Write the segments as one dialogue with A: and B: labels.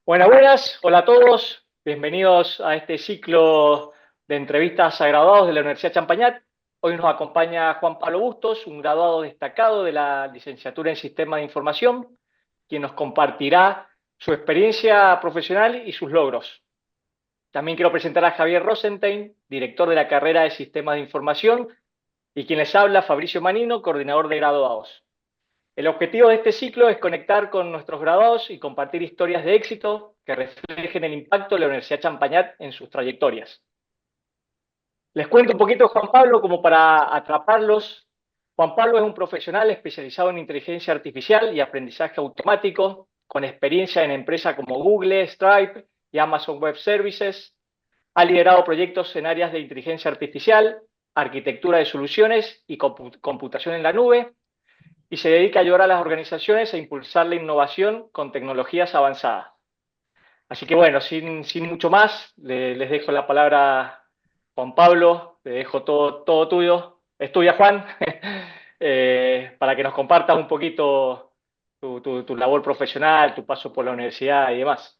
A: Buenas, buenas, hola a todos, bienvenidos a este ciclo de entrevistas a graduados de la Universidad Champagnat. Hoy nos acompaña Juan Pablo Bustos, un graduado destacado de la licenciatura en Sistemas de Información, quien nos compartirá su experiencia profesional y sus logros. También quiero presentar a Javier Rosenstein, director de la carrera de Sistemas de Información, y quien les habla, Fabricio Manino, coordinador de graduados. El objetivo de este ciclo es conectar con nuestros graduados y compartir historias de éxito que reflejen el impacto de la Universidad Champagnat en sus trayectorias. Les cuento un poquito de Juan Pablo como para atraparlos. Juan Pablo es un profesional especializado en inteligencia artificial y aprendizaje automático, con experiencia en empresas como Google, Stripe y Amazon Web Services. Ha liderado proyectos en áreas de inteligencia artificial, arquitectura de soluciones y computación en la nube, y se dedica a ayudar a las organizaciones a impulsar la innovación con tecnologías avanzadas. Así que bueno, sin mucho más, les dejo la palabra a Juan Pablo, le dejo todo tuyo. Es tuya, Juan, para que nos compartas un poquito tu labor profesional, tu paso por la universidad y demás.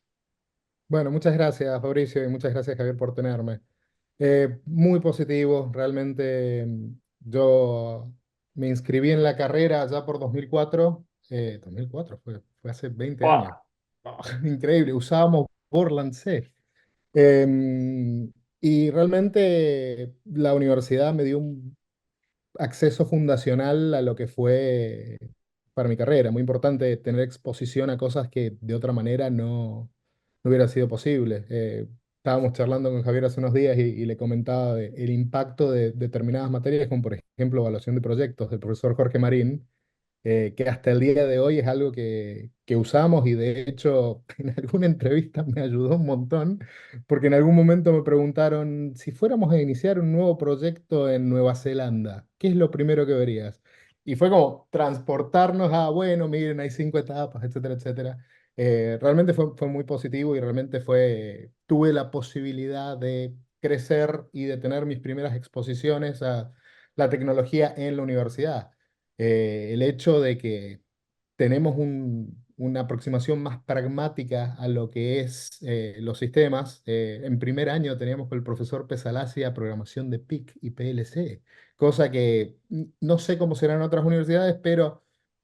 B: Bueno, muchas gracias, Fabricio, y muchas gracias, Javier, por tenerme. Muy positivo, realmente. Yo me inscribí en la carrera ya por 2004. 2004 fue hace 20 años.
A: Wow.
B: Oh, increíble, usábamos Borland C. Y realmente la universidad me dio un acceso fundacional a lo que fue para mi carrera. Muy importante tener exposición a cosas que de otra manera no hubiera sido posible. Estábamos charlando con Javier hace unos días y le comentaba el impacto de determinadas materias, como por ejemplo evaluación de proyectos del profesor Jorge Marín, que hasta el día de hoy es algo que usamos y de hecho en alguna entrevista me ayudó un montón, porque en algún momento me preguntaron, si fuéramos a iniciar un nuevo proyecto en Nueva Zelanda, ¿qué es lo primero que verías? Y fue como transportarnos a, bueno, miren, hay 5 etapas, etcétera, etcétera. Realmente fue muy positivo y realmente tuve la posibilidad de crecer y de tener mis primeras exposiciones a la tecnología en la universidad. El hecho de que tenemos una aproximación más pragmática a lo que es los sistemas. En primer año teníamos con el profesor Pesalacia programación de PIC y PLC, cosa que no sé cómo será en otras universidades, pero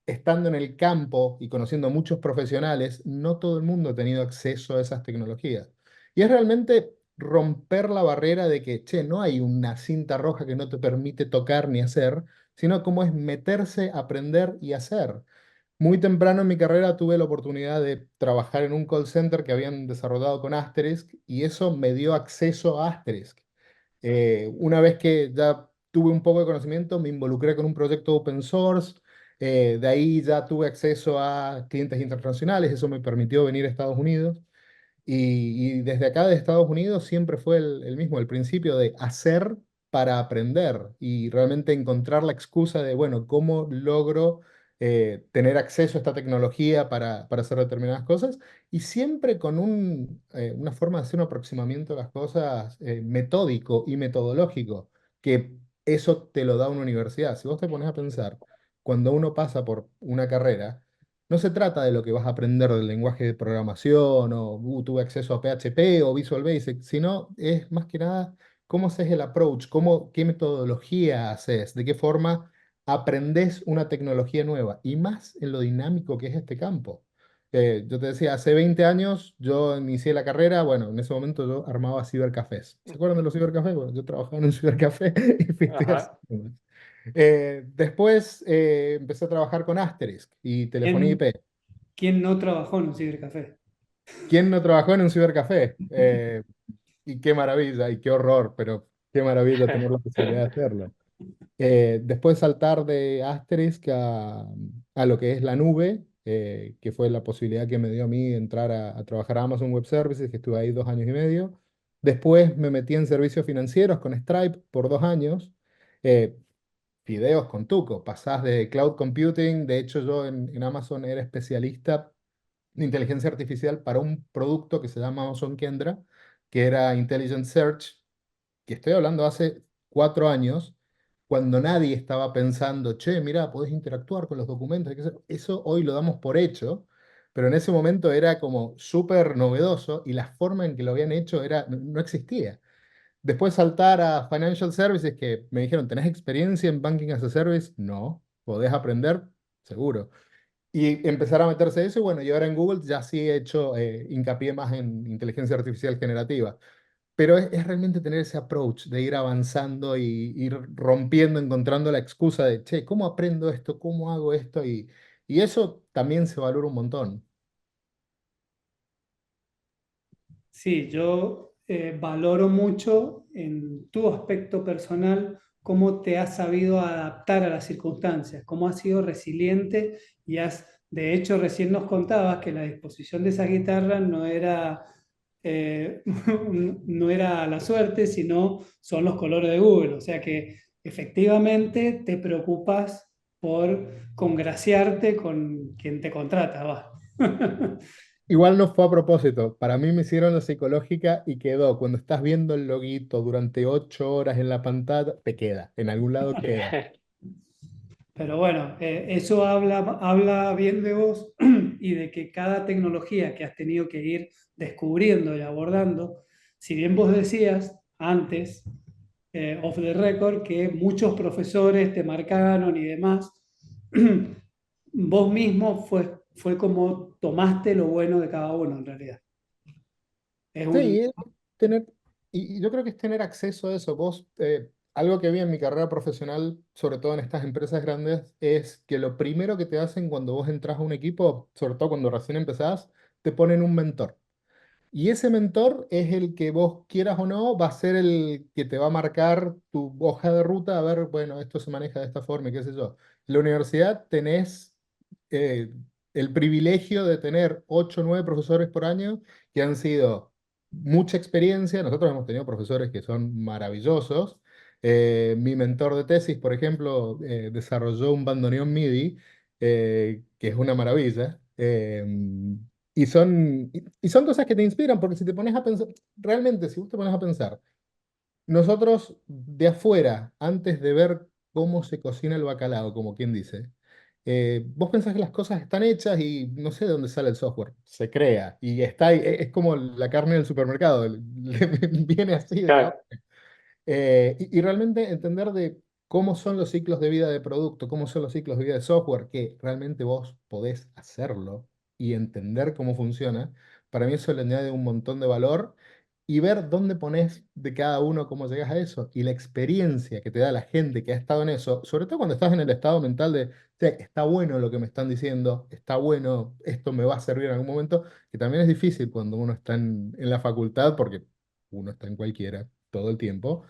B: estando en el campo y conociendo muchos profesionales, no todo el mundo ha tenido acceso a esas tecnologías. Y es realmente romper la barrera de que, che, no hay una cinta roja que no te permite tocar ni hacer, sino cómo es meterse, aprender y hacer. Muy temprano en mi carrera tuve la oportunidad de trabajar en un call center que habían desarrollado con Asterisk y eso me dio acceso a Asterisk. Una vez que ya tuve un poco de conocimiento, me involucré con un proyecto open source. De ahí ya tuve acceso a clientes internacionales, eso me permitió venir a Estados Unidos. Y desde acá de Estados Unidos siempre fue el mismo, el principio de hacer para aprender y realmente encontrar la excusa de, bueno, ¿cómo logro tener acceso a esta tecnología para hacer determinadas cosas? Y siempre con una forma de hacer un aproximamiento a las cosas metódico y metodológico, que eso te lo da una universidad. Si vos te pones a pensar, cuando uno pasa por una carrera, no se trata de lo que vas a aprender del lenguaje de programación o tuve acceso a PHP o Visual Basic, sino es más que nada cómo haces el approach, qué metodología haces, de qué forma aprendes una tecnología nueva y más en lo dinámico que es este campo. Yo te decía, hace 20 años yo inicié la carrera, bueno, en ese momento yo armaba cibercafés. ¿Se acuerdan de los cibercafés? Bueno, yo trabajaba en un cibercafé y fui
A: Ajá.
B: haciendo. Después empecé a trabajar con Asterisk y telefonía
C: ¿Quién,
B: IP.
C: quién no trabajó en un cibercafé?
B: ¿Quién no trabajó en un cibercafé? Y qué maravilla y qué horror, pero qué maravilla tener la posibilidad de hacerlo. Después saltar de Asterisk a lo que es la nube, que fue la posibilidad que me dio a mí entrar a trabajar a Amazon Web Services, que estuve ahí 2 años y medio. Después me metí en servicios financieros con Stripe por 2 años. Eh, Fideos con Tuco, pasás de cloud computing. De hecho, yo en Amazon era especialista de inteligencia artificial para un producto que se llama Amazon Kendra, que era Intelligent Search, que estoy hablando hace 4 años, cuando nadie estaba pensando, che, mira, podés interactuar con los documentos. Eso hoy lo damos por hecho, pero en ese momento era como súper novedoso y la forma en que lo habían hecho no existía. Después saltar a Financial Services, que me dijeron, ¿tenés experiencia en Banking as a Service? No. ¿Podés aprender? Seguro. Y empezar a meterse eso, y bueno, y ahora en Google ya sí he hecho hincapié más en inteligencia artificial generativa. Pero es realmente tener ese approach de ir avanzando y ir rompiendo, encontrando la excusa de, che, ¿cómo aprendo esto? ¿Cómo hago esto? Y eso también se valora un montón.
C: Sí, yo valoro mucho en tu aspecto personal cómo te has sabido adaptar a las circunstancias, cómo has sido resiliente y de hecho, recién nos contabas que la disposición de esa guitarra no era, no era a la suerte, sino son los colores de Google. O sea que efectivamente te preocupas por congraciarte con quien te contrata, va.
B: Igual no fue a propósito. Para mí me hicieron la psicológica y quedó. Cuando estás viendo el loguito durante 8 horas en la pantalla, te queda. En algún lado
A: Qué
B: queda.
A: bien.
C: Pero bueno, eso habla bien de vos y de que cada tecnología que has tenido que ir descubriendo y abordando, si bien vos decías antes, off the record, que muchos profesores te marcaron y demás, vos mismo fue como tomaste lo bueno de cada uno en realidad. Es un,
B: Sí, tener, y yo creo que es tener acceso a eso. Vos, algo que vi en mi carrera profesional, sobre todo en estas empresas grandes, es que lo primero que te hacen cuando vos entras a un equipo, sobre todo cuando recién empezás, te ponen un mentor. Y ese mentor es el que vos quieras o no, va a ser el que te va a marcar tu hoja de ruta, a ver, bueno, esto se maneja de esta forma, y qué sé yo. En la universidad tenés eh, el privilegio de tener 8 o 9 profesores por año que han sido mucha experiencia. Nosotros hemos tenido profesores que son maravillosos. Mi mentor de tesis, por ejemplo, desarrolló un bandoneón MIDI, que es una maravilla. Y son cosas que te inspiran, porque si te pones a pensar, realmente, si vos te pones a pensar, nosotros de afuera, antes de ver cómo se cocina el bacalao, como quien dice, vos pensás que las cosas están hechas y no sé de dónde sale el software, se crea y está ahí, es como la carne del supermercado, viene así de la...
A: Claro.
B: Y realmente entender de cómo son los ciclos de vida de producto, cómo son los ciclos de vida de software, que realmente vos podés hacerlo y entender cómo funciona, para mí eso le añade un montón de valor, y ver dónde pones de cada uno, cómo llegas a eso, y la experiencia que te da la gente que ha estado en eso, sobre todo cuando estás en el estado mental de, "Che, está bueno lo que me están diciendo, está bueno, esto me va a servir en algún momento", que también es difícil cuando uno está en la facultad, porque uno está en cualquiera todo el tiempo.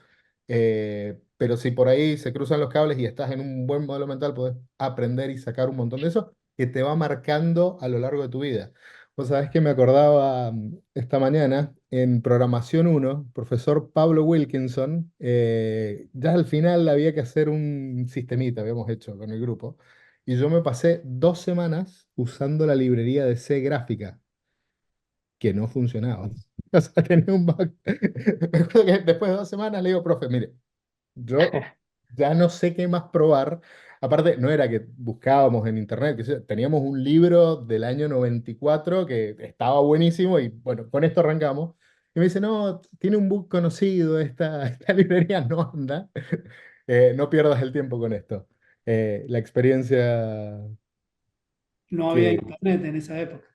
B: Pero si por ahí se cruzan los cables y estás en un buen modelo mental, puedes aprender y sacar un montón de eso que te va marcando a lo largo de tu vida. Vos sabés que me acordaba esta mañana en Programación uno, profesor Pablo Wilkinson, ya al final había que hacer un sistemita, habíamos hecho con el grupo, y yo me pasé 2 semanas usando la librería de C gráfica, que no funcionaba. O sea, tenía un bug. Me acuerdo que después de 2 semanas le digo, profe, mire, yo ya no sé qué más probar. Aparte, no era que buscábamos en internet, teníamos un libro del año 94 que estaba buenísimo y bueno, con esto arrancamos. Y me dice, no, tiene un bug conocido, esta librería no anda. No pierdas el tiempo con esto. La experiencia
C: no había
B: que
C: internet en esa época.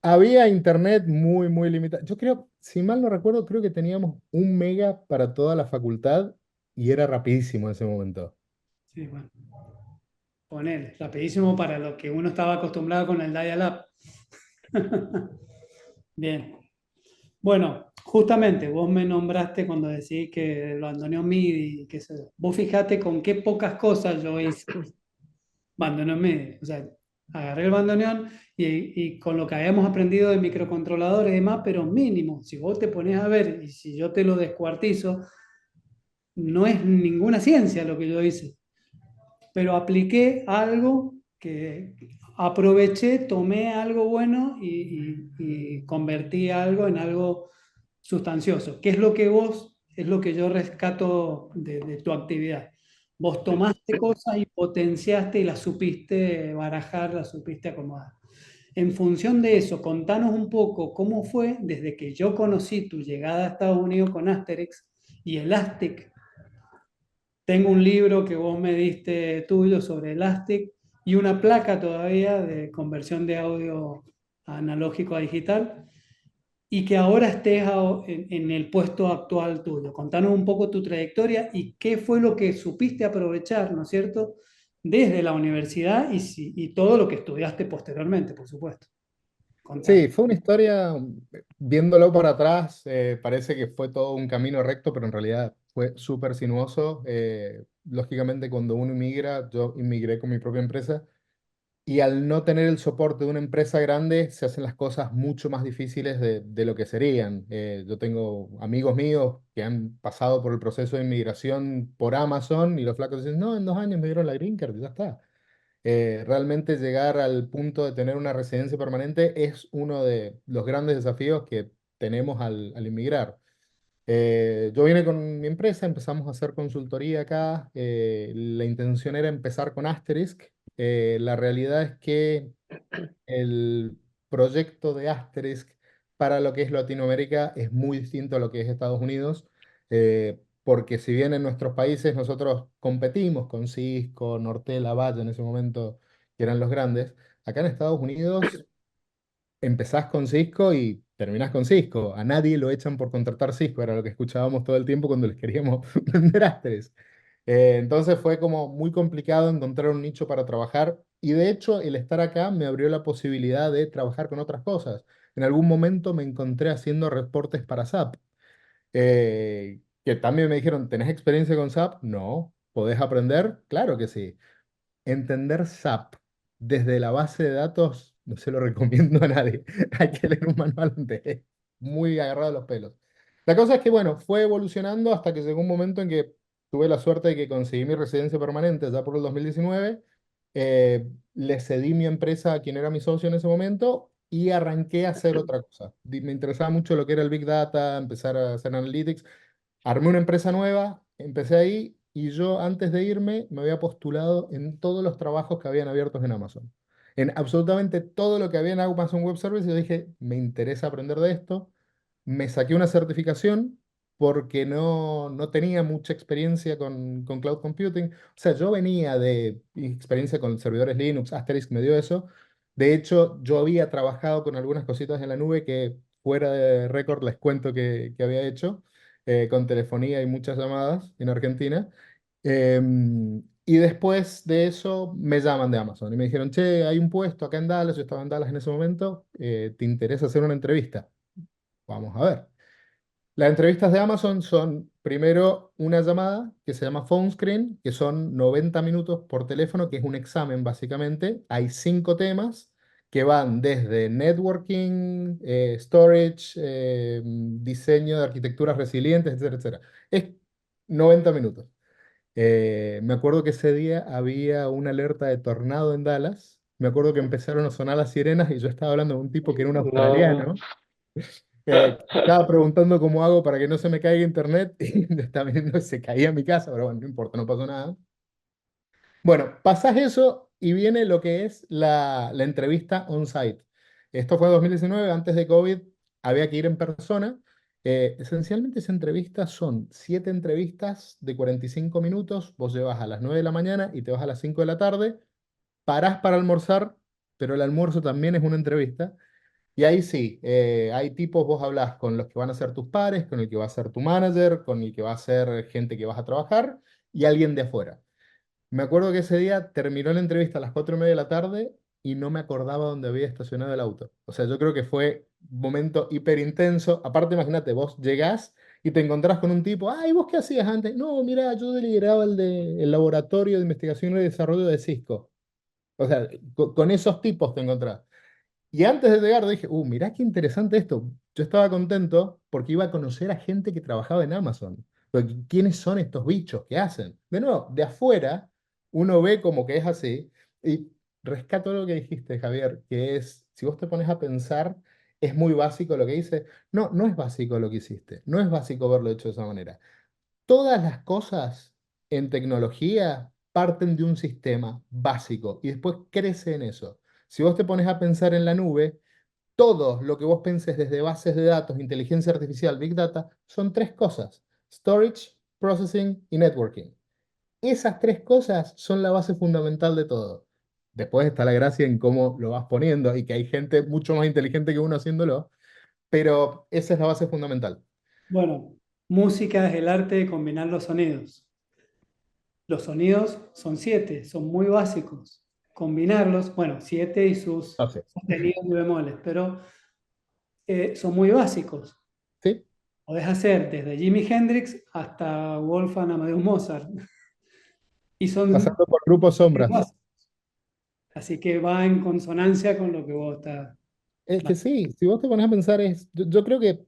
B: había internet muy, muy limitada. Yo creo, si mal no recuerdo, creo que teníamos 1 mega para toda la facultad y era rapidísimo en ese momento.
C: Sí, bueno, ponele, rapidísimo para lo que uno estaba acostumbrado con el dial-up. Bien. Bueno, justamente vos me nombraste cuando decís que lo abandoné MIDI, que vos fijate con qué pocas cosas yo hice bandoneón MIDI. O sea, agarré el bandoneón y con lo que habíamos aprendido de microcontroladores y demás, pero mínimo, si vos te pones a ver y si yo te lo descuartizo, no es ninguna ciencia lo que yo hice, pero apliqué algo que aproveché, tomé algo bueno y convertí algo en algo sustancioso. ¿Qué es lo que vos, es lo que yo rescato de tu actividad? Vos tomaste cosas y potenciaste y las supiste barajar, las supiste acomodar. En función de eso, contanos un poco cómo fue desde que yo conocí tu llegada a Estados Unidos con Asterix y Elastic. Tengo un libro que vos me diste tuyo sobre Elastic y una placa todavía de conversión de audio analógico a digital y que ahora estés en el puesto actual tuyo. Contanos un poco tu trayectoria y qué fue lo que supiste aprovechar, ¿no es cierto?, desde la universidad y todo lo que estudiaste posteriormente, por supuesto. Contanos.
B: Sí, fue una historia, viéndolo para atrás, parece que fue todo un camino recto, pero en realidad fue súper sinuoso. Lógicamente, cuando uno inmigra, yo inmigré con mi propia empresa, y al no tener el soporte de una empresa grande, se hacen las cosas mucho más difíciles de lo que serían. Yo tengo amigos míos que han pasado por el proceso de inmigración por Amazon y los flacos dicen, no, en 2 años me dieron la green card y ya está. Realmente llegar al punto de tener una residencia permanente es uno de los grandes desafíos que tenemos al inmigrar. Yo vine con mi empresa, empezamos a hacer consultoría acá. La intención era empezar con Asterisk. La realidad es que el proyecto de Asterisk para lo que es Latinoamérica es muy distinto a lo que es Estados Unidos, porque si bien en nuestros países nosotros competimos con Cisco, Nortel, Avaya en ese momento, que eran los grandes, acá en Estados Unidos empezás con Cisco y terminás con Cisco. A nadie lo echan por contratar Cisco, era lo que escuchábamos todo el tiempo cuando les queríamos vender Asterisk. Entonces fue como muy complicado encontrar un nicho para trabajar y de hecho el estar acá me abrió la posibilidad de trabajar con otras cosas. En algún momento me encontré haciendo reportes para SAP, que también me dijeron, ¿tenés experiencia con SAP? No. ¿Podés aprender? Claro que sí. Entender SAP desde la base de datos no se lo recomiendo a nadie. Hay que leer un manual antes. Es muy agarrado a los pelos. La cosa es que, bueno, fue evolucionando hasta que llegó un momento en que tuve la suerte de que conseguí mi residencia permanente ya por el 2019. Le cedí mi empresa a quien era mi socio en ese momento y arranqué a hacer otra cosa. Me interesaba mucho lo que era el Big Data, empezar a hacer analytics. Armé una empresa nueva, empecé ahí y yo antes de irme me había postulado en todos los trabajos que habían abiertos en Amazon. En absolutamente todo lo que había en Amazon Web Services, yo dije, me interesa aprender de esto. Me saqué una certificación porque no tenía mucha experiencia con cloud computing. O sea, yo venía de experiencia con servidores Linux, Asterisk me dio eso. De hecho, yo había trabajado con algunas cositas en la nube que fuera de récord les cuento que había hecho, con telefonía y muchas llamadas en Argentina. Y después de eso me llaman de Amazon y me dijeron, che, hay un puesto acá en Dallas, yo estaba en Dallas en ese momento, ¿te interesa hacer una entrevista? Vamos a ver. Las entrevistas de Amazon son primero una llamada que se llama phone screen, que son 90 minutos por teléfono, que es un examen básicamente. Hay 5 temas que van desde networking, storage, diseño de arquitecturas resilientes, etcétera, etcétera. Es 90 minutos. Me acuerdo que ese día había una alerta de tornado en Dallas. Me acuerdo que empezaron a sonar las sirenas y yo estaba hablando con un tipo que era un
A: No.
B: australiano, estaba preguntando cómo hago para que no se me caiga internet y estaba viendo se caía mi casa, pero bueno, no importa, no pasó nada. Bueno, pasás eso y viene lo que es la entrevista on-site. Esto fue en 2019, antes de COVID, había que ir en persona. Esencialmente esa entrevista son 7 entrevistas de 45 minutos, vos llevas a las 9 de la mañana y te vas a las 5 de la tarde, parás para almorzar, pero el almuerzo también es una entrevista. Y ahí sí, hay tipos, vos hablas con los que van a ser tus pares, con el que va a ser tu manager, con el que va a ser gente que vas a trabajar y alguien de afuera. Me acuerdo que ese día terminó la entrevista a las 4:30 de la tarde y no me acordaba dónde había estacionado el auto. O sea, yo creo que fue un momento hiper intenso. Aparte, imagínate, vos llegás y te encontrás con un tipo, ay, ¿vos qué hacías antes? No, mira, yo lideraba el laboratorio de investigación y desarrollo de Cisco. O sea, con esos tipos te encontrás. Y antes de llegar dije, mirá qué interesante esto. Yo estaba contento porque iba a conocer a gente que trabajaba en Amazon. Pero ¿quiénes son estos bichos? ¿Qué hacen? De nuevo, de afuera uno ve como que es así. Y rescato lo que dijiste, Javier, que es, si vos te pones a pensar, es muy básico lo que dice. No, no es básico lo que hiciste. No es básico verlo hecho de esa manera. Todas las cosas en tecnología parten de un sistema básico y después crece en eso. Si vos te pones a pensar en la nube, todo lo que vos penses desde bases de datos, inteligencia artificial, Big Data, son tres cosas: storage, processing y networking. Esas tres cosas son la base fundamental de todo. Después está la gracia en cómo lo vas poniendo y que hay gente mucho más inteligente que uno haciéndolo, pero esa es la base fundamental.
C: Bueno, música es el arte de combinar los sonidos. Los sonidos son siete, son muy básicos. Combinarlos, bueno, siete y sus
B: No sé.
C: sostenidos y bemoles, pero son muy básicos.
B: ¿Sí?
C: Podés hacer desde Jimi Hendrix hasta Wolfgang Amadeus Mozart. Y son
B: Pasando por grupos sombras.
C: básicos. Así que va en consonancia con lo que vos estás.
B: Es que sí, si vos te pones a pensar, yo creo que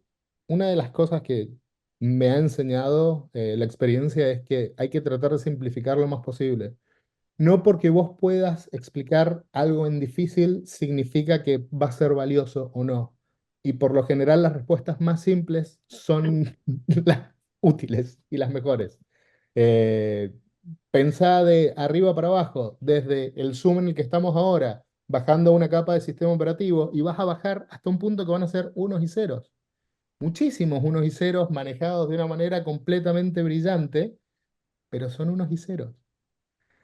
B: una de las cosas que me ha enseñado la experiencia es que hay que tratar de simplificar lo más posible. No porque vos puedas explicar algo en difícil significa que va a ser valioso o no. Y por lo general las respuestas más simples son las útiles y las mejores. Eh, Pensá de arriba para abajo, desde el zoom en el que estamos ahora, bajando una capa de sistema operativo y vas a bajar hasta un punto que van a ser unos y ceros. Muchísimos unos y ceros manejados de una manera completamente brillante, pero son unos y ceros.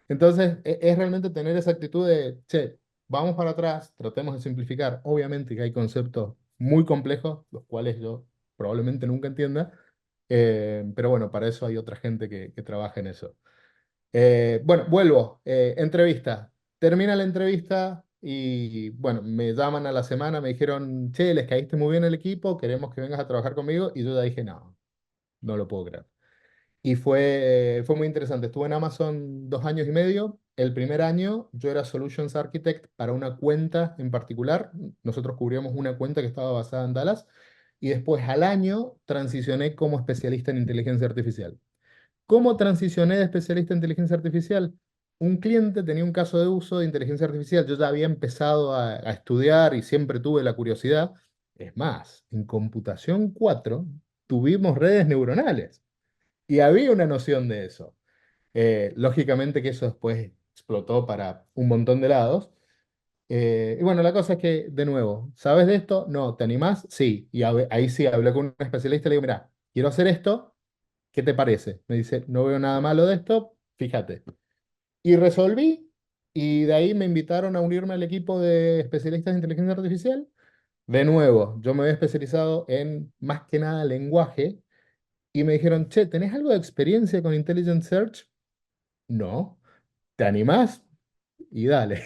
B: Entonces, es realmente tener esa actitud de, che, vamos para atrás, tratemos de simplificar. Obviamente que hay conceptos muy complejos, los cuales yo probablemente nunca entienda, pero bueno, para eso hay otra gente que trabaja en eso. Bueno, vuelvo, entrevista. Termina la entrevista y bueno, me llaman a la semana, me dijeron, che, les caíste muy bien el equipo, queremos que vengas a trabajar conmigo. Y yo ya dije, no, no lo puedo creer. Y fue muy interesante. Estuve en Amazon 2 años y medio. El primer año yo era Solutions Architect para una cuenta en particular. Nosotros cubríamos una cuenta que estaba basada en Dallas. Y después al año transicioné como especialista en inteligencia artificial. ¿Cómo transicioné de especialista en inteligencia artificial? Un cliente tenía un caso de uso de inteligencia artificial. Yo ya había empezado a estudiar y siempre tuve la curiosidad. Es más, en computación 4 tuvimos redes neuronales. Y había una noción de eso. Lógicamente que eso después explotó para un montón de lados. Y bueno, la cosa es que, de nuevo, ¿sabes de esto? No, ¿te animás? Sí. Y ahí sí hablé con un especialista y le digo, mira, quiero hacer esto, ¿qué te parece? Me dice, no veo nada malo de esto, fíjate. Y resolví, y de ahí me invitaron a unirme al equipo de especialistas de inteligencia artificial. De nuevo, yo me había especializado en más que nada lenguaje, y me dijeron, che, ¿tenés algo de experiencia con Intelligent Search? No. ¿Te animás? Y dale.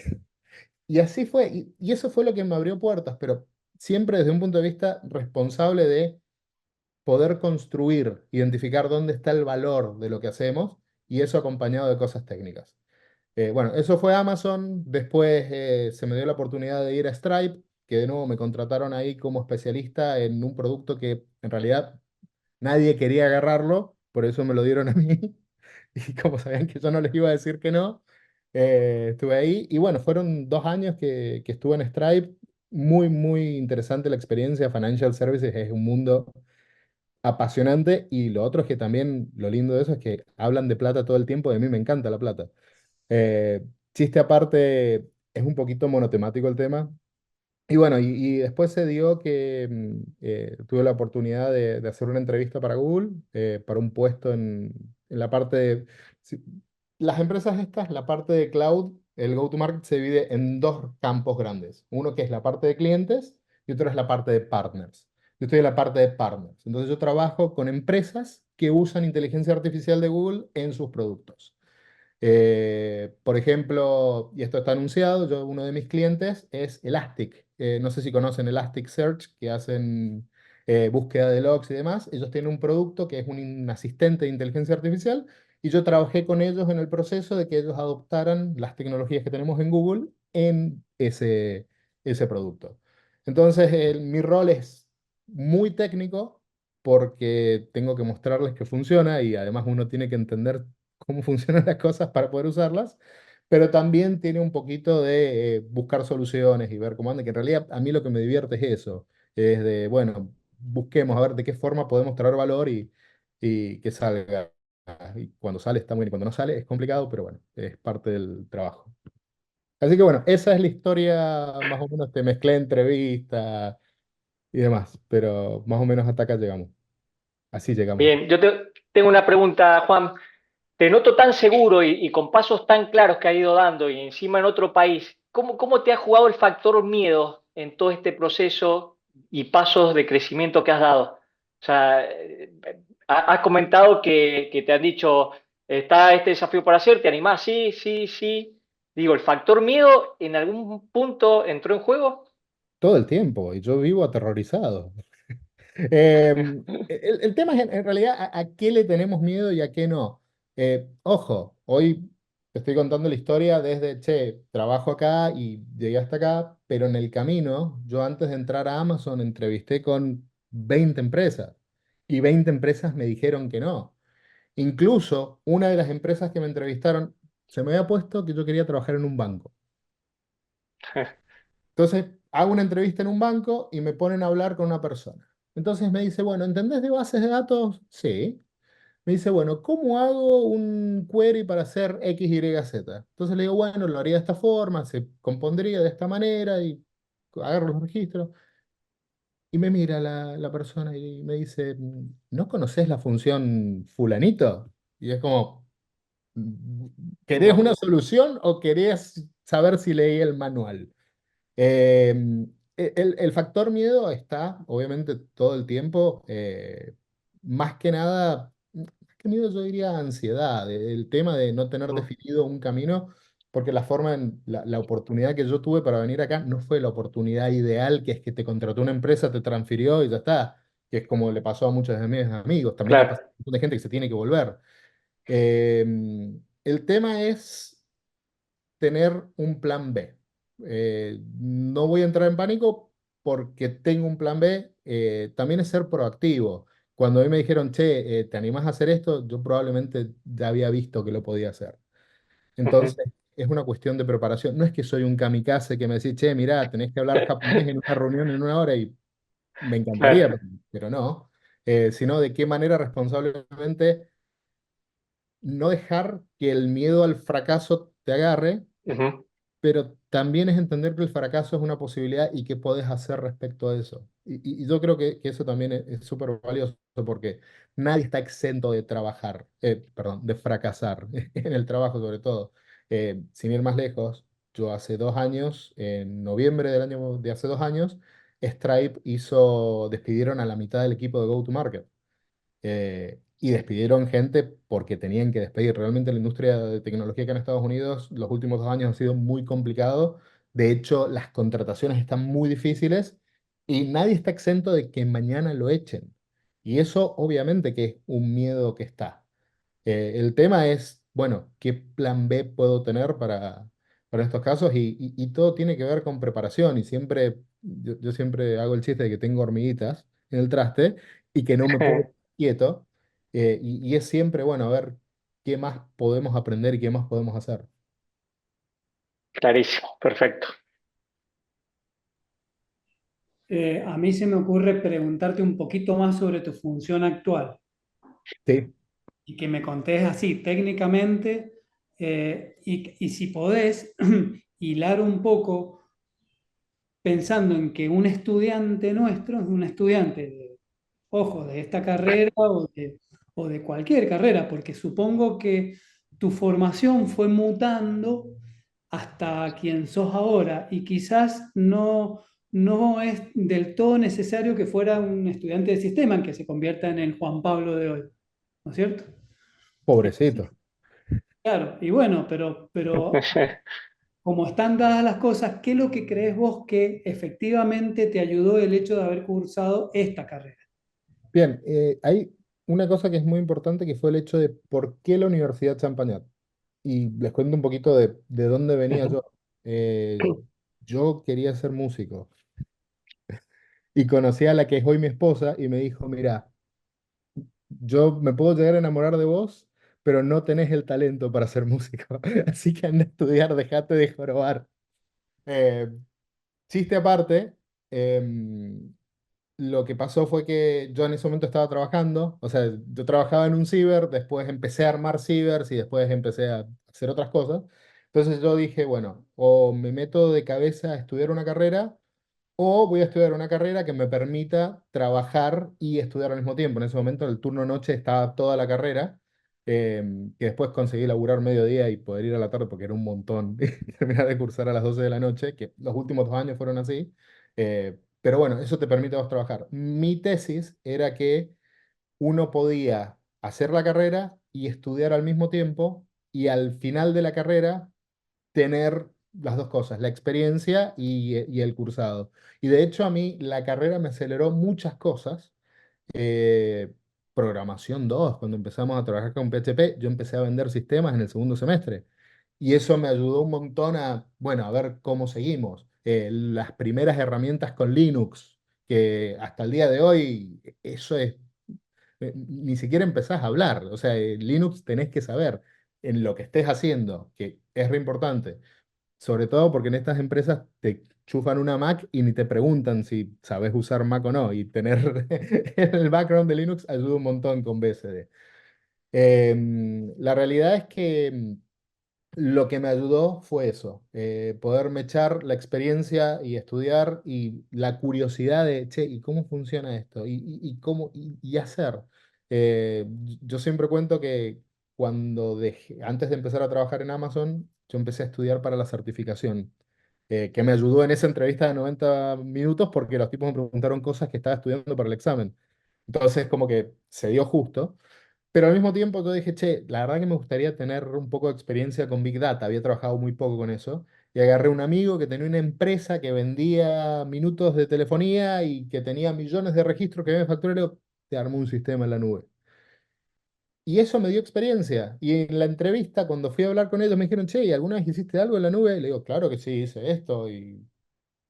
B: Y así fue. Y eso fue lo que me abrió puertas, pero siempre desde un punto de vista responsable de poder construir, identificar dónde está el valor de lo que hacemos y eso acompañado de cosas técnicas. Bueno, eso fue Amazon. Después se me dio la oportunidad de ir a Stripe, que de nuevo me contrataron ahí como especialista en un producto que en realidad nadie quería agarrarlo, por eso me lo dieron a mí. Y como sabían que yo no les iba a decir que no, estuve ahí. Y bueno, fueron 2 años que estuve en Stripe. Muy, muy interesante la experiencia. Financial Services es un mundo apasionante. Y lo otro es que también lo lindo de eso es que hablan de plata todo el tiempo. Y a mí me encanta la plata. Eh, Chiste aparte, es un poquito monotemático el tema. Y bueno, y después se dio que tuve la oportunidad de hacer una entrevista para Google, para un puesto en la parte de... si- Las empresas estas, la parte de cloud, el go-to-market se divide en dos campos grandes. Uno que es la parte de clientes y otro es la parte de partners. Yo estoy en la parte de partners. Entonces yo trabajo con empresas que usan inteligencia artificial de Google en sus productos. Por ejemplo, y esto está anunciado, uno de mis clientes es Elastic. No sé si conocen Elasticsearch, que hacen búsqueda de logs y demás. Ellos tienen un producto que es un asistente de inteligencia artificial y yo trabajé con ellos en el proceso de que ellos adoptaran las tecnologías que tenemos en Google en ese producto. Entonces, mi rol es muy técnico porque tengo que mostrarles que funciona y además uno tiene que entender cómo funcionan las cosas para poder usarlas, pero también tiene un poquito de buscar soluciones y ver cómo anda, que en realidad a mí lo que me divierte es eso, es de, bueno, busquemos a ver de qué forma podemos traer valor y que salga. Y cuando sale está muy bien, y cuando no sale es complicado, pero bueno, es parte del trabajo. Así que bueno, esa es la historia, más o menos te mezclé entrevista y demás, pero más o menos hasta acá llegamos. Así llegamos.
A: Bien, tengo una pregunta, Juan. Te noto tan seguro y con pasos tan claros que ha ido dando y encima en otro país. ¿Cómo te ha jugado el factor miedo en todo este proceso y pasos de crecimiento que has dado? O sea, has comentado que te han dicho, está este desafío por hacer, ¿te animás? Sí, sí, sí. Digo, ¿el factor miedo en algún punto entró en juego?
B: Todo el tiempo, y yo vivo aterrorizado. El tema es en realidad a qué le tenemos miedo y a qué no. Ojo, hoy te estoy contando la historia desde, che, trabajo acá y llegué hasta acá, pero en el camino, yo antes de entrar a Amazon entrevisté con 20 empresas y 20 empresas me dijeron que no. Incluso una de las empresas que me entrevistaron se me había puesto que yo quería trabajar en un banco. Entonces, hago una entrevista en un banco y me ponen a hablar con una persona. Entonces me dice, bueno, ¿entendés de bases de datos? Sí. Me dice, bueno, ¿cómo hago un query para hacer X, Y, Z? Entonces le digo, bueno, lo haría de esta forma, se compondría de esta manera y agarro los registros. Y me mira la persona y me dice, ¿no conoces la función fulanito? Y es como, ¿querés
A: No.
B: una solución o querés saber si leí el manual? Eh, el factor miedo está, obviamente, todo el tiempo, más que nada, más que miedo yo diría ansiedad, el tema de no tener definido un camino, porque la oportunidad que yo tuve para venir acá no fue la oportunidad ideal, que es que te contrató una empresa, te transfirió y ya está, que es como le pasó a muchos de mis amigos, también le pasa
A: Claro.
B: a un montón de gente que se tiene que volver. Eh, el tema es tener un plan B. No voy a entrar en pánico porque tengo un plan B. También es ser proactivo. Cuando a mí me dijeron, che, ¿te animás a hacer esto? Yo probablemente ya había visto que lo podía hacer.
A: Ujú.
B: Entonces, es una cuestión de preparación. No es que soy un kamikaze que me decís, che, mirá, tenés que hablar japonés en una reunión en una hora y me encantaría,
A: Claro.
B: pero no. Sino de qué manera responsablemente no dejar que el miedo al fracaso te agarre,
A: Ujú.
B: pero también es entender que el fracaso es una posibilidad y qué podés hacer respecto a eso. Y yo creo que eso también es súper valioso porque nadie está exento de trabajar, perdón, de fracasar en el trabajo sobre todo. Sin ir más lejos, yo hace 2 años, en noviembre del año de hace 2 años, Stripe despidieron a la mitad del equipo de Go-to-Market y despidieron gente porque tenían que despedir. Realmente la industria de tecnología acá en Estados Unidos los últimos 2 años ha sido muy complicado. De hecho, las contrataciones están muy difíciles y nadie está exento de que mañana lo echen. Y eso obviamente que es un miedo que está. El tema es, bueno, ¿qué plan B puedo tener para estos casos? Y todo tiene que ver con preparación. Y yo siempre hago el chiste de que tengo hormiguitas en el traste y que no me puedo quedar quieto. Y es siempre, bueno, a ver qué más podemos aprender y qué más podemos hacer.
A: Clarísimo, perfecto.
C: A mí se me ocurre preguntarte un poquito más sobre tu función actual
B: Sí,
C: y que me contés así técnicamente y si podés hilar un poco pensando en que un estudiante nuestro es un estudiante, ojo, de esta carrera o de cualquier carrera, porque supongo que tu formación fue mutando hasta quien sos ahora y quizás no es del todo necesario que fuera un estudiante de sistema en que se convierta en el Juan Pablo de hoy, ¿no es cierto?
B: pobrecito.
C: Claro, y bueno, pero como están dadas las cosas, ¿qué es lo que crees vos que efectivamente te ayudó el hecho de haber cursado esta carrera?
B: Bien, hay una cosa que es muy importante que fue el hecho de por qué la Universidad Champagnat. Y les cuento un poquito de dónde venía yo. Eh, yo quería ser músico y conocí a la que es hoy mi esposa y me dijo, mira, yo me puedo llegar a enamorar de vos, pero no tenés el talento para ser músico. Así que anda a estudiar, dejate de jorobar. Eh, chiste aparte, lo que pasó fue que yo en ese momento estaba trabajando, o sea, yo trabajaba en un ciber, después empecé a armar cibers y después empecé a hacer otras cosas. Entonces yo dije, bueno, o me meto de cabeza a estudiar una carrera o voy a estudiar una carrera que me permita trabajar y estudiar al mismo tiempo. En ese momento, en el turno noche estaba toda la carrera, que después conseguí laburar mediodía y poder ir a la tarde porque era un montón y terminar de cursar a las 12 de la noche, que los últimos 2 años fueron así. Pero bueno, eso te permite a vos trabajar. Mi tesis era que uno podía hacer la carrera y estudiar al mismo tiempo y al final de la carrera tener las dos cosas, la experiencia y el cursado. Y de hecho a mí la carrera me aceleró muchas cosas. Eh, Programación 2 cuando empezamos a trabajar con PHP, yo empecé a vender sistemas en el segundo semestre. Y eso me ayudó un montón a, bueno, a ver cómo seguimos. Las primeras herramientas con Linux, que hasta el día de hoy eso es, ni siquiera empezás a hablar. O sea, Linux tenés que saber en lo que estés haciendo, que es re importante. Sobre todo porque en estas empresas te chufan una Mac y ni te preguntan si sabes usar Mac o no. Y tener el background de Linux ayuda un montón con BSD. La realidad es que lo que me ayudó fue eso, poderme echar la experiencia y estudiar y la curiosidad de, che, ¿y cómo funciona esto? ¿Y cómo, y hacer? Yo siempre cuento que cuando dejé, antes de empezar a trabajar en Amazon, yo empecé a estudiar para la certificación, que me ayudó en esa entrevista de 90 minutos porque los tipos me preguntaron cosas que estaba estudiando para el examen. Entonces, como que se dio justo. Pero al mismo tiempo yo dije, che, la verdad que me gustaría tener un poco de experiencia con Big Data. Había trabajado muy poco con eso. Y agarré un amigo que tenía una empresa que vendía minutos de telefonía y que tenía millones de registros que me facturé. Le digo, te armó un sistema en la nube. Y eso me dio experiencia. Y en la entrevista, cuando fui a hablar con ellos, me dijeron, che, ¿y alguna vez hiciste algo en la nube? Le digo, claro que sí, hice esto. ¿Y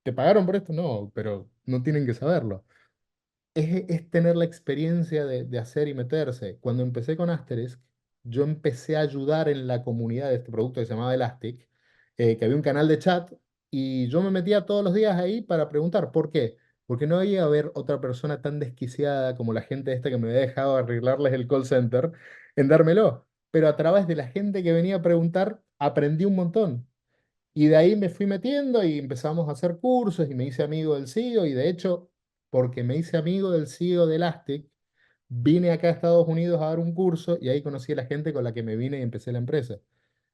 B: te pagaron por esto? No, pero no tienen que saberlo. Es tener la experiencia de hacer y meterse. Cuando empecé con Asterisk, yo empecé a ayudar en la comunidad de este producto que se llamaba Elastic, que había un canal de chat y yo me metía todos los días ahí para preguntar por qué. Porque no iba a haber otra persona tan desquiciada como la gente esta que me había dejado arreglarles el call center en dármelo. Pero a través de la gente que venía a preguntar, aprendí un montón. Y de ahí me fui metiendo y empezamos a hacer cursos y me hice amigo del CEO y de hecho, porque me hice amigo del CEO de Elastic, vine acá a Estados Unidos a dar un curso y ahí conocí a la gente con la que me vine y empecé la empresa.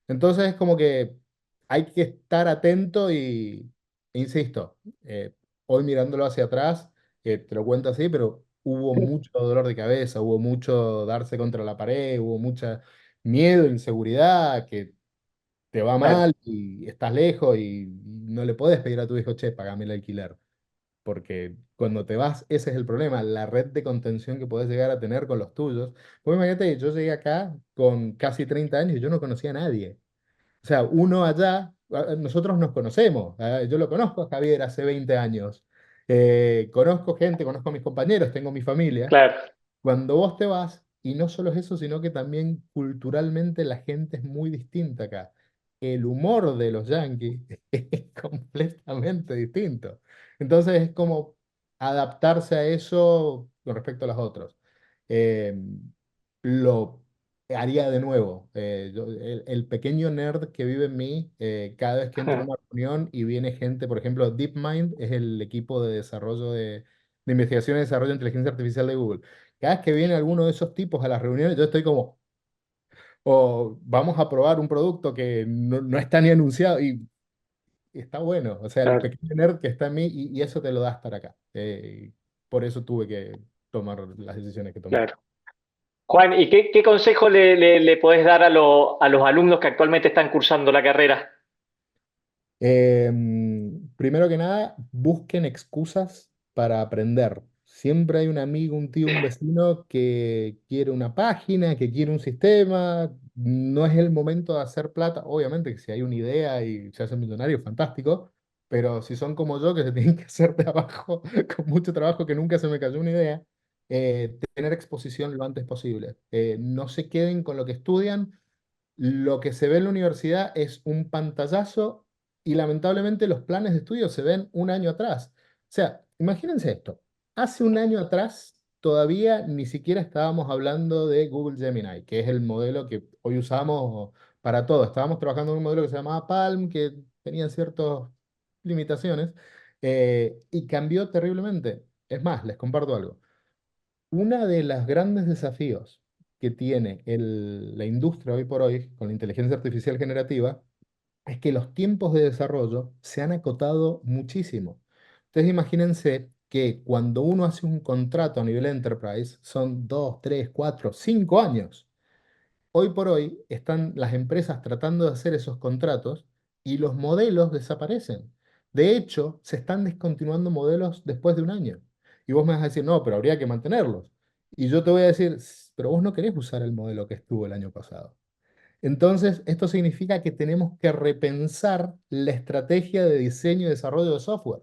B: Entonces es como que hay que estar atento y, e insisto, hoy mirándolo hacia atrás, te lo cuento así, pero hubo mucho dolor de cabeza, hubo mucho darse contra la pared, hubo mucha miedo, inseguridad, que te va
A: Claro,
B: mal y estás lejos y no le podés pedir a tu hijo, che, pagame el alquiler. Porque cuando te vas, ese es el problema, la red de contención que podés llegar a tener con los tuyos. Pues imagínate, yo llegué acá con casi 30 años y yo no conocía a nadie. O sea, uno allá, nosotros nos conocemos. Yo lo conozco a Javier hace 20 años. Conozco gente, conozco a mis compañeros, tengo mi familia.
A: claro,
B: Cuando vos te vas, y no solo es eso, sino que también culturalmente la gente es muy distinta acá. El humor de los yanquis es completamente distinto. Entonces es como adaptarse a eso con respecto a los otros. Eh, lo haría de nuevo. El pequeño nerd que vive en mí, cada vez que entro a una reunión y viene gente, por ejemplo, DeepMind es el equipo de desarrollo de investigación y desarrollo de inteligencia artificial de Google. Cada vez que viene alguno de esos tipos a las reuniones, yo estoy como, o vamos a probar un producto que no está ni anunciado y está bueno. O sea, el
A: claro,
B: pequeño nerd que está en mí y eso te lo da estar acá. Por eso tuve que tomar las decisiones que tomé.
A: claro. Juan, ¿y qué consejo le podés dar a los alumnos que actualmente están cursando la carrera?
B: Primero que nada, busquen excusas para aprender. Siempre hay un amigo, un tío, un vecino que quiere una página, que quiere un sistema. No es el momento de hacer plata. Obviamente que si hay una idea y se hace millonario, fantástico. Pero si son como yo, que se tienen que hacer de abajo, con mucho trabajo, que nunca se me cayó una idea, tener exposición lo antes posible. No se queden con lo que estudian, lo que se ve en la universidad es un pantallazo y lamentablemente los planes de estudio se ven un año atrás. O sea, imagínense esto. Hace un año atrás todavía ni siquiera estábamos hablando de Google Gemini, que es el modelo que hoy usamos para todo. Estábamos trabajando en un modelo que se llamaba Palm, que tenía ciertas limitaciones, y cambió terriblemente. Es más, les comparto algo. Uno de los grandes desafíos que tiene la industria hoy por hoy con la inteligencia artificial generativa es que los tiempos de desarrollo se han acotado muchísimo. Entonces imagínense que cuando uno hace un contrato a nivel enterprise son 2, 3, 4, 5 años. Hoy por hoy están las empresas tratando de hacer esos contratos y los modelos desaparecen. De hecho, se están descontinuando modelos después de un año. Y vos me vas a decir, no, pero habría que mantenerlos. Y yo te voy a decir, pero vos no querés usar el modelo que estuvo el año pasado". Entonces, esto significa que tenemos que repensar la estrategia de diseño y desarrollo de software.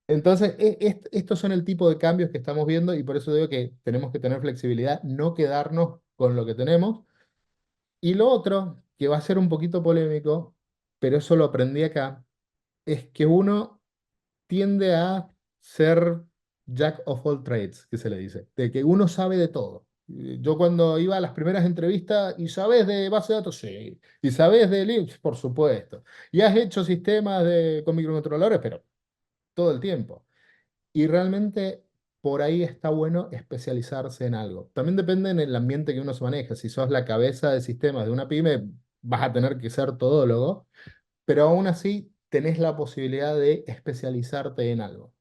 B: Entonces, estos son el tipo de cambios que estamos viendo y por eso digo que tenemos que tener flexibilidad, no quedarnos con lo que tenemos. Y lo otro, que va a ser un poquito polémico, pero eso lo aprendí acá, es que uno tiende a ser Jack of all trades, que se le dice, de que uno sabe de todo. Yo cuando iba a las primeras entrevistas, ¿y sabes de base de datos? Sí. ¿Y sabes de Linux? Por supuesto. ¿Y has hecho sistemas con microcontroladores? Pero todo el tiempo. Y realmente por ahí está bueno especializarse en algo. También depende en el ambiente que uno se maneja. Si sos la cabeza de sistemas de una pyme, vas a tener que ser todólogo, pero aún así tenés la posibilidad de especializarte en algo.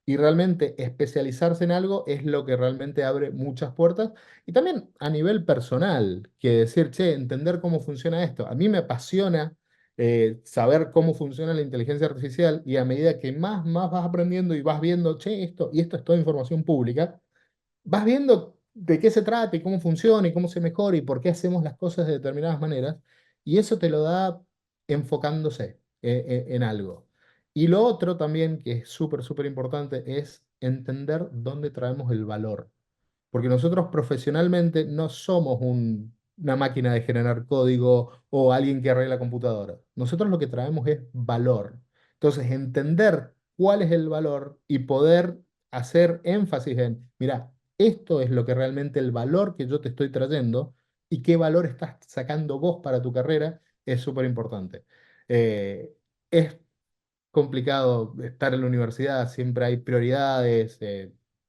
B: Y realmente especializarse en algo es lo que realmente abre muchas puertas. Y también a nivel personal, que decir, che, entender cómo funciona esto. A mí me apasiona saber cómo funciona la inteligencia artificial y a medida que más vas aprendiendo y vas viendo, che, esto es toda información pública, vas viendo de qué se trata y cómo funciona y cómo se mejora y por qué hacemos las cosas de determinadas maneras, y eso te lo da enfocándose en algo. Y lo otro también, que es súper importante, es entender dónde traemos el valor. Porque nosotros profesionalmente no somos una máquina de generar código o alguien que arregla computadora. Nosotros lo que traemos es valor. Entonces, entender cuál es el valor y poder hacer énfasis en, mira, esto es lo que realmente el valor que yo te estoy trayendo y qué valor estás sacando vos para tu carrera es súper importante. Es complicado estar en la universidad, siempre hay prioridades,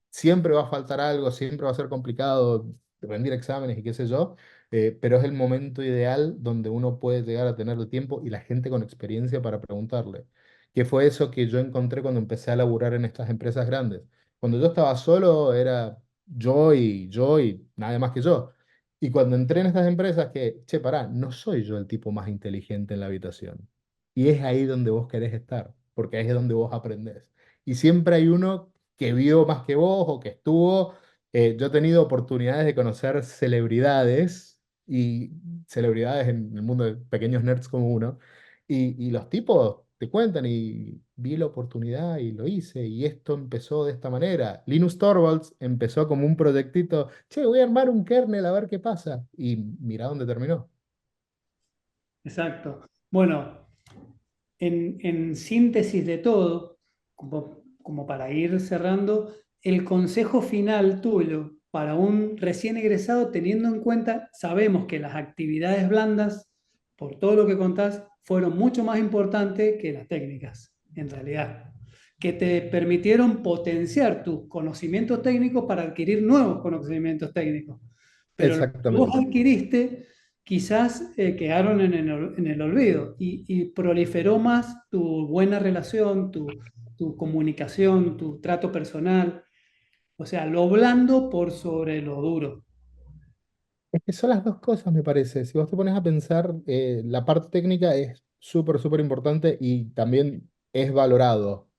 B: siempre va a faltar algo, siempre va a ser complicado rendir exámenes y qué sé yo, pero es el momento ideal donde uno puede llegar a tener el tiempo y la gente con experiencia para preguntarle. ¿Qué fue eso que yo encontré cuando empecé a laburar en estas empresas grandes? Cuando yo estaba solo era yo y nadie más que yo. Y cuando entré en estas empresas que, che, pará, no soy yo el tipo más inteligente en la habitación. Y es ahí donde vos querés estar, porque ahí es donde vos aprendés. Y siempre hay uno que vio más que vos o que estuvo. Yo he tenido oportunidades de conocer celebridades y celebridades en el mundo de pequeños nerds como uno. Y los tipos te cuentan y vi la oportunidad y lo hice y esto empezó de esta manera. Linus Torvalds empezó como un proyectito, che, voy a armar un kernel a ver qué pasa. Y mira dónde terminó.
C: Exacto. Bueno, en síntesis de todo, como para ir cerrando, el consejo final tuyo para un recién egresado, teniendo en cuenta, sabemos que las actividades blandas, por todo lo que contás, fueron mucho más importantes que las técnicas, en realidad, que te permitieron potenciar tus conocimientos técnicos para adquirir nuevos conocimientos técnicos. Pero lo que vos
B: Exactamente.
C: adquiriste quizás quedaron en el olvido y proliferó más tu buena relación, tu comunicación, tu trato personal, o sea, lo blando por sobre lo duro.
B: Es que son las dos cosas, me parece. Si vos te pones a pensar, la parte técnica es súper importante y también es valorado.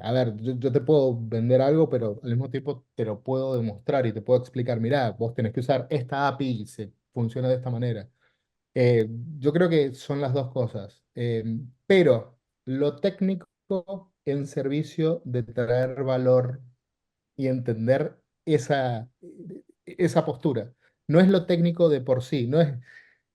B: A ver, yo te puedo vender algo, pero al mismo tiempo te lo puedo demostrar y te puedo explicar, mira, vos tenés que usar esta API y se funciona de esta manera. Eh, yo creo que son las dos cosas. Pero lo técnico en servicio de traer valor y entender esa postura. No es lo técnico de por sí,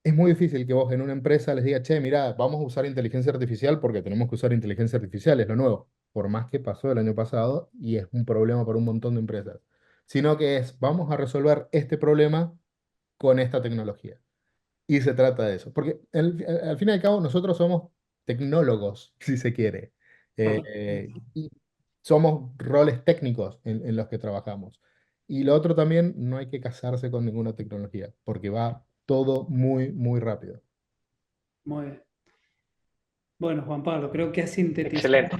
B: es muy difícil que vos en una empresa les diga, che, mira, vamos a usar inteligencia artificial porque tenemos que usar inteligencia artificial, es lo nuevo, por más que pasó el año pasado y es un problema para un montón de empresas, sino que es, vamos a resolver este problema con esta tecnología. Y se trata de eso, porque al fin y al cabo nosotros somos tecnólogos, si se quiere, y somos roles técnicos en los que trabajamos. Y lo otro también, no hay que casarse con ninguna tecnología, porque va todo muy, muy rápido.
C: Muy bien. Bueno, Juan Pablo, creo que has sintetizado.
A: Excelente.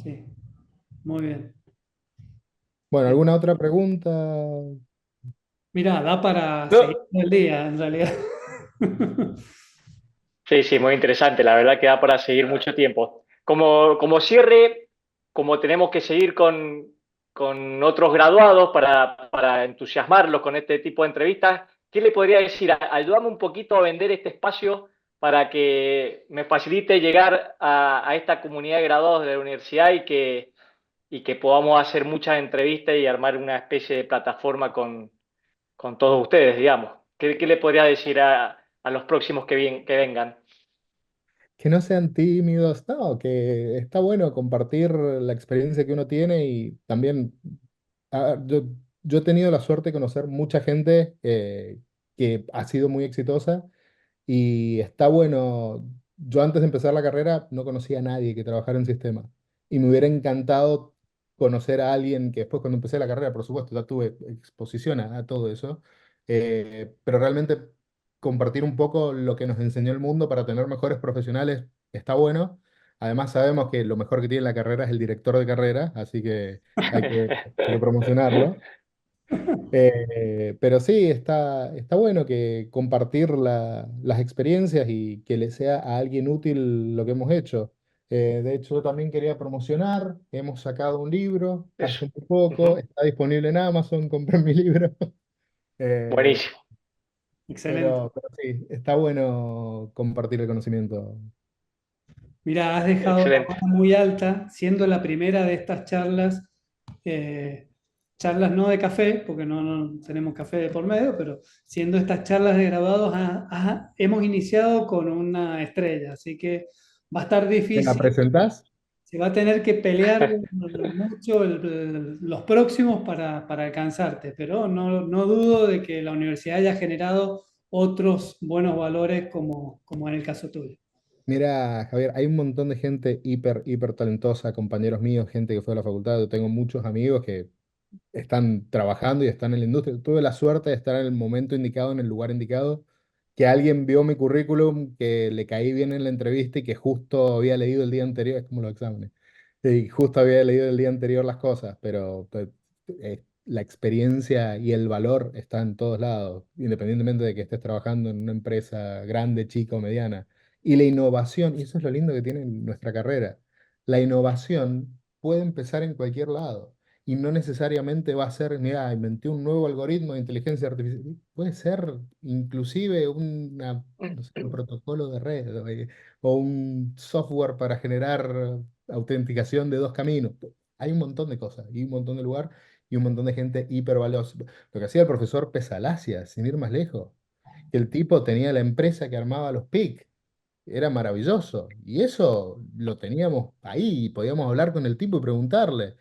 C: Sí, muy bien.
B: Bueno,
C: Eh,
B: ¿alguna otra pregunta?
C: Mira, da para seguir
A: No,
C: todo el día, en realidad.
A: sí, sí, muy interesante. La verdad que da para seguir mucho tiempo. Como cierre, como tenemos que seguir con otros graduados para entusiasmarlos con este tipo de entrevistas, ¿qué le podría decir? Ayúdame un poquito a vender este espacio para que me facilite llegar a esta comunidad de graduados de la universidad y que podamos hacer muchas entrevistas y armar una especie de plataforma con todos ustedes, digamos. ¿Qué le podría decir a los próximos que vengan?
B: Que no sean tímidos, no, que está bueno compartir la experiencia que uno tiene y también yo he tenido la suerte de conocer mucha gente que ha sido muy exitosa y está bueno. Yo antes de empezar la carrera no conocía a nadie que trabajara en sistemas y me hubiera encantado conocer a alguien que después cuando empecé la carrera, por supuesto, ya tuve exposición a todo eso, pero realmente compartir un poco lo que nos enseñó el mundo para tener mejores profesionales está bueno. Además sabemos que lo mejor que tiene la carrera es el director de carrera, así que hay que promocionarlo. Pero sí, está bueno que compartir las experiencias y que le sea a alguien útil lo que hemos hecho. De hecho, yo también quería promocionar, hemos sacado un libro
A: Eso.
B: hace muy poco,
A: Ujú.
B: está disponible en Amazon, compré mi libro. Eh,
A: Buenísimo.
C: Excelente.
B: pero sí, está bueno compartir el conocimiento.
C: Mira, has dejado la
A: Excelente.
C: vara muy alta, siendo la primera de estas charlas, eh, charlas no de café, porque no tenemos café de por medio, pero siendo estas charlas de graduados, hemos iniciado con una estrella, así que va a estar
B: ¿Me la
C: difícil,
B: presentás?
C: se va a tener que pelear mucho los próximos para alcanzarte, pero no dudo de que la universidad haya generado otros buenos valores como en el caso tuyo.
B: Mira, Javier, hay un montón de gente hiper, hiper talentosa, compañeros míos, gente que fue a la facultad. Yo tengo muchos amigos que están trabajando y están en la industria. Tuve la suerte de estar en el momento indicado, en el lugar indicado, que alguien vio mi currículum, que le caí bien en la entrevista y que justo había leído el día anterior, es como los exámenes, y justo había leído el día anterior las cosas, pero la experiencia y el valor está en todos lados, independientemente de que estés trabajando en una empresa grande, chica o mediana. Y la innovación, y eso es lo lindo que tiene nuestra carrera, la innovación puede empezar en cualquier lado y no necesariamente va a ser, mira, inventé un nuevo algoritmo de inteligencia artificial. Puede ser inclusive no sé, un protocolo de red o un software para generar autenticación de dos caminos. Hay un montón de cosas y un montón de lugar y un montón de gente hiper valiosa. Lo que hacía el profesor Pesalacia, sin ir más lejos, que el tipo tenía la empresa que armaba los PIC, era maravilloso. Y eso lo teníamos ahí y podíamos hablar con el tipo y preguntarle.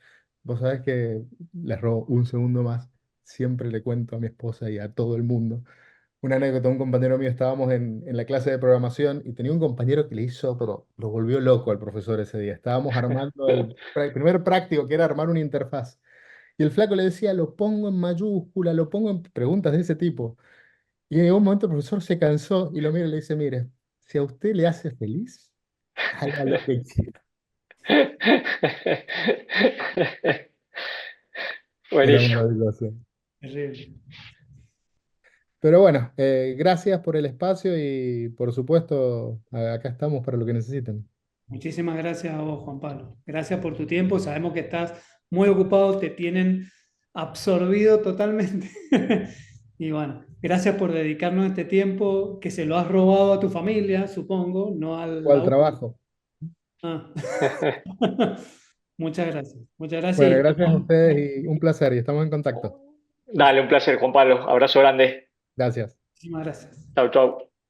B: Vos sabés que les robo un segundo más. Siempre le cuento a mi esposa y a todo el mundo. Una anécdota, un compañero mío, estábamos en la clase de programación y tenía un compañero que le hizo, pero lo volvió loco al profesor ese día. Estábamos armando el primer práctico, que era armar una interfaz. Y el flaco le decía, lo pongo en mayúscula, lo pongo en preguntas de ese tipo. Y en un momento el profesor se cansó y lo mira y le dice, mire, si a usted le hace feliz, haga lo que quiera. Era
A: Buenísimo.
B: maravilloso.
C: Terrible.
B: Pero bueno, gracias por el espacio y por supuesto, acá estamos para lo que necesiten.
C: Muchísimas gracias a vos, Juan Pablo. Gracias por tu tiempo. Sabemos que estás muy ocupado, te tienen absorbido totalmente. Y bueno, gracias por dedicarnos este tiempo que se lo has robado a tu familia, supongo, no al
B: O al
C: laburo.
B: trabajo.
C: Ah. Muchas gracias. Muchas
B: Bueno,
C: gracias.
B: gracias a ustedes y un placer y estamos en contacto.
A: Dale, un placer, Juan Pablo. Abrazo grande.
B: Gracias.
C: Muchísimas gracias.
A: Chau, chau.